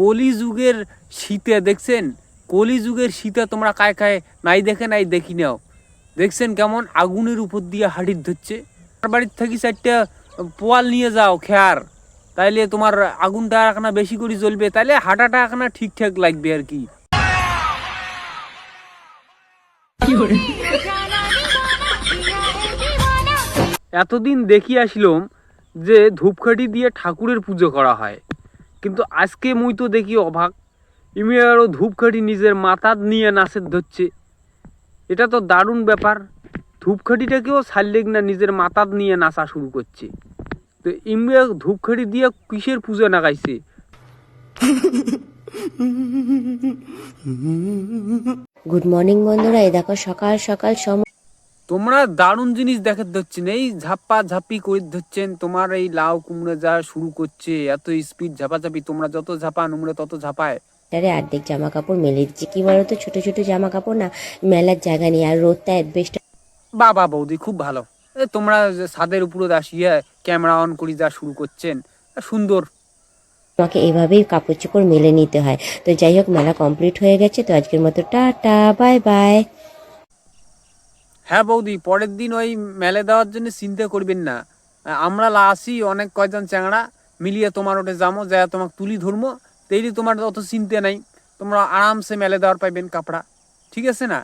কলিযুগের শীতে দেখছেন, কলিযুগের শীতে তোমরা কায় কায় নাই দেখে নাই দেখি নাও, দেখছেন কেমন আগুনের উপর দিয়ে হাঁড়ি ধরছে। আমার বাড়ির থেকে 4টা পোয়াল নিয়ে যাও খেয়ার, তাইলে তোমার আগুনটা এখানা বেশি করে জ্বলবে, তাইলে হাঁটাটা এখানা ঠিকঠাক লাগবে আর কি। এতদিন দেখি আসলাম যে ধূপকাঠি দিয়ে ঠাকুরের পুজো করা হয়, কিন্তু আজকে মুই তো দেখি অবাক, ইমি আরও ধূপকাঠি নিজের মাথাত নিয়ে নাচের ধরছে। এটা তো দারুণ ব্যাপার, ধূপকাঠিটাকেও ছাড়লেক না নিজের মাথাত নিয়ে নাচা শুরু করছে। তো ইমি ধূপকাঠি দিয়ে কিসের পুজো নাগাইছে? গুড মর্নিং বন্ধুরা, এই দেখো সকাল সকাল তোমরা দারুণ জিনিস দেখে ধরছেন, এই ঝাপ্পা ঝাপি করে ধরছেন। তোমার এই লাউ কুমড়ো যা শুরু করছে, এত স্পিড ঝাপাঝাপি, তোমরা যত ঝাপা নোংরা তত ঝাপায়। অর্ধেক জামা কাপড় মেলে দিচ্ছি। কি বলতো, ছোট ছোট জামা কাপড় না মেলার জায়গা নেই, আর রোদটা বেশ। বাবা বৌদি খুব ভালো, তোমরা যে ছাদের উপরে আসিয়া ক্যামেরা অন করি যা শুরু করছেন, সুন্দর। আমাকে এভাবেই কাপড় চোপড় মেলে নিতে হয়। তো যাই হোক, মেলা কমপ্লিট হয়ে গেছে, তো আজকের মতো টাটা, বাই বাই। হ্যাঁ বৌদি, পরের দিন ওই মেলে দেওয়ার জন্য চিন্তা করবেন না, আমরা আসি অনেক কয়জন চ্যাংড়া মিলিয়ে তোমার ওটা যাবো, যা তোমাকে তুলি ধরবো, তেইলি তোমার অত চিন্তা নাই, তোমরা আরামসে মেলে দেওয়ার পাইবেন কাপড়া, ঠিক আছে না?